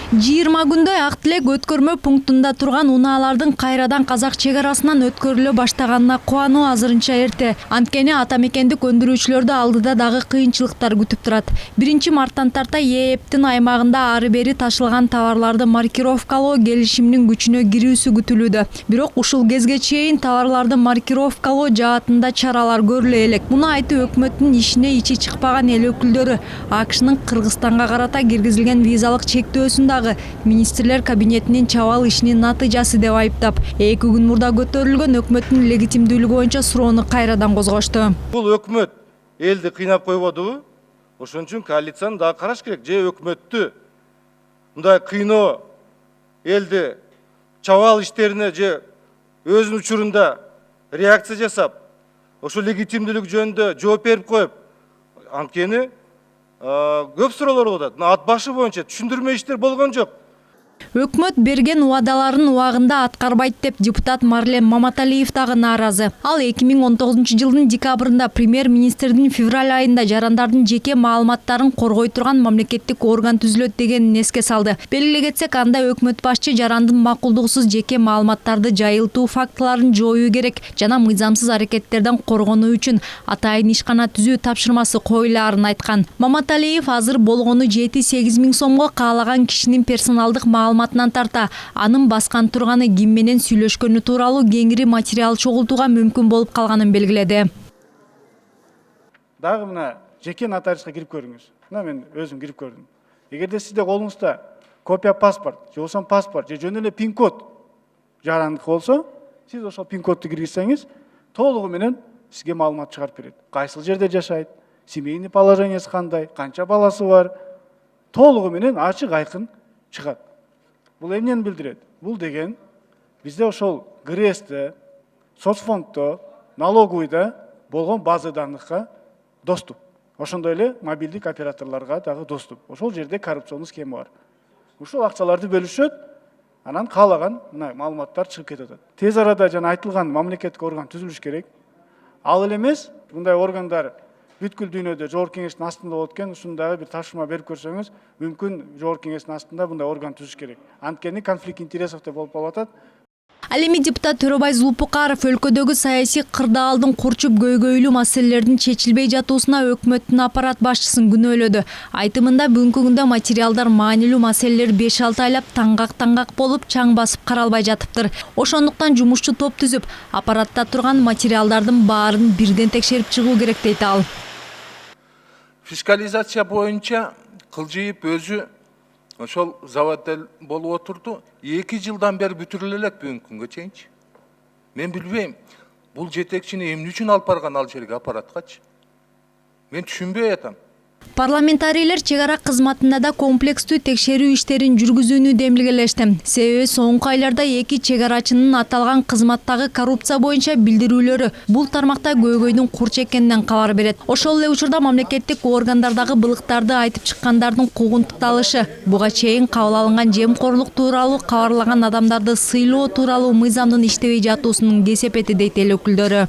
20 күндөй ак тилек өткөрмө пунктунда турган унаалардын кайрадан казак чек арасынан өткөрүлө баштаганына кубануу азырынча эрте. Анткени ата мекендик өндүрүүчүлөрдү алдыда дагы кыйынчылыктар күтүп турат. 1-марттан тарта ЕЭПтин аймагында ары бери ташылган товарларды маркировкалоо келишимдин күчүнө кирүүсү күтүлүүдө. Бирок ушул кезге чейин товарларды маркировкалоо жаатында чаралар көрүлө элек. Муну айтып өкмөттүн ишине ичи чыкпаган эл өкүлдөрү АКШнын Кыргызстанга карата киргизилген визалык чектөөсүн министрлер кабинетинин чабал ишинин натыйжасы деп айыптап, 2 күн мурда көтөрүлгөн өкмөттүн легитимдүүлүгү боюнча суроону кайрадан козгошту. Бул өкмөт элди кыйнап койбодубу? Ошон үчүн коалицияны дагы караш керек. Же өкмөттү мындай кыйноо элди чабал иштерине же өзүнүн учурунда реакция жасап, ошо легитимдүүлүк жөнүндө жооп берип коюп, анткени көп суроолор болот. Ат башы боюнча түшүндүрмө иштер болгон жок. Өкмөт берген убадаларын убагында аткарбайт деп депутат Марлен Маматалиев дагы нааразы. Ал 2019-жылдын декабрында премьер-министрдин февраль айында жарандардын жеке маалыматтарын коргой турган мамлекеттик орган түзүлөт дегенин эске салды. Белгилей кетсек, анда өкмөт башчы жарандын макулдугусуз жеке маалыматтарды жайылтуу фактыларын жоюу керек жана мыйзамсыз аракеттерден коргонуу үчүн атайын ишкана түзүү тапшырмасы коюлаарын айткан. Маматалиев азыр болгону 7-8 миң сомго каалаган кишинин персоналдык маалыматынан тарта анын баскан турганы, ким менен сүйлөшкөнү тууралуу кеңири материал чогултууга мүмкүн болуп калганын белгиледи. Дагы мына жеке нотариуска кирип көрүңүз. Мына мен өзүм кирип көрдүм. Эгерде сизде колуңузда копия паспорт, же болсо паспорт, же жөн эле пин-код жарандык болсо, сиз ошол пин-кодду киргизсеңиз, толугу менен сизге маалымат чыгарып берет. Кайсыл жерде жашайт, семейный положениясы кандай, канча баласы бар, толугу менен ачык айкын чыгат. Бул эмнени билдирет? Бул деген бизде ошол ГРСте, соцфонддо, налоговыйда болгон база данныхка доступ. Ошондой эле мобилдик операторлорго дагы доступ. Ошол жерде коррупционный схема бар. Ушул акчаларды бөлүшөт, анан каалаган мына маалыматтар чыгып кетип атат. Тез арада жана айтылган мамлекеттик орган түзүлүш керек. Ал эле эмес, мындай органдар бүткүл дүйнөдө жогорку кеңештин астында болот экен, ушундагы бир тапшырма берип көрсөңүз, мүмкүн жогорку кеңештин астында мындай орган түзүш керек. Анткени конфликт интересов деп болуп калып атат. Ал эми депутат Төрөбай Зулпукаров өлкөдөгү саясий кырдаалдын курчуп көйгөйлүү маселелердин чечилбей жатуусуна өкмөттүн аппарат башчысын күнөөлөдү. Айтымында бүгүнкү күндө материалдар маанилүү маселелер 5-6 айлап таңгак болуп чаң басып каралбай жатыптыр. Ошондуктан жумушчу топ түзүп, аппаратта турган материалдардын баарын бирден текшерип чыгуу керек дейт ал. Фискализация боюнча кылжыйып өзү ошол заводдел болуп отурду. 2 жылдан бери бүтүрүлө элек бүгүнкү күнгө чейинчи. Мен билбейм, бул жетекчини эмне үчүн алып барган ал жерге аппараткачы. Мен түшүнбөй атам. Парламентарийлер чек ара кызматында да комплекстүү текшерүү иштерин жүргүзүүнү демилгелешти. Себеби соңку айларда 2 чек арачынын аталган кызматтагы коррупция боюнча билдирүүлөрү бул тармакта көйгөйдүн курч экенинен кабар берет. Ошол эле учурда мамлекеттик органдардагы былыктарды айтып чыккандардын куугунтукталышы, буга чейин кабыл алынган жемкорлук тууралуу кабарлаган адамдарды сыйлоо тууралуу мыйзамдын иштебей жатуусунун кесепети дейт эл өкүлдөрү.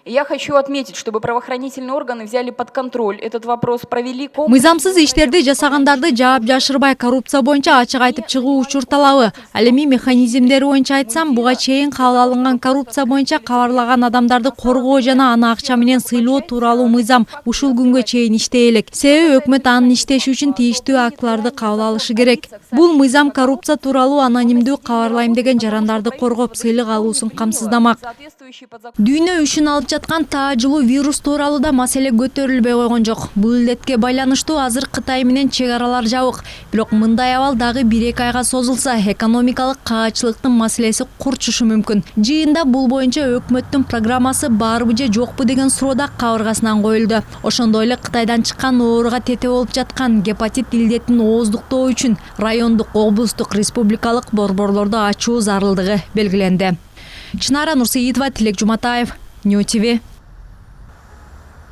Я хочу отметить, чтобы правоохранительные органы взяли под контроль этот вопрос, провели мыйзамсыз иштерди жасагандарды жаап жашырбай коррупция боюнча ачык айтып чыгуу учур талабы. Ал эми механизмдери боюнча айтсам, буга чейин кабыл алынган коррупция боюнча кабарлаган адамдарды коргоо жана аны акча менен сыйлоо тууралуу мыйзам ушул күнгө чейин иштей элек. Себеби өкмөт анын иштеши үчүн тийиштүү актыларды кабыл алышы керек. Бул мыйзам коррупция тууралуу анонимдүү кабарлайм деген жарандарды коргоп, сыйлык алуусун камсыздамак. Дүйнө үшүн алып жаткан таажылуу вирус тууралуу да маселе көтөрүлбөй койгон жок. Бул илдетке байланыштуу азыр Кытай менен чек аралар жабык. Бирок мындай абал дагы 1-2 айга созулса, экономикалык каачылыктын маселеси курчушу мүмкүн. Жыйында бул боюнча өкмөттүн программасы барбы же жокпу деген суроо да кабыргасынан коюлду. Ошондой эле Кытайдан чыккан ооруга тете болуп жаткан гепатит илдетин ооздуктоо үчүн райондук, облустук, республикалык борборлорду ачуу зарылдыгы белгиленди. Чынара Нурсеитова, Тилек Жуматаев, Нью ТВ.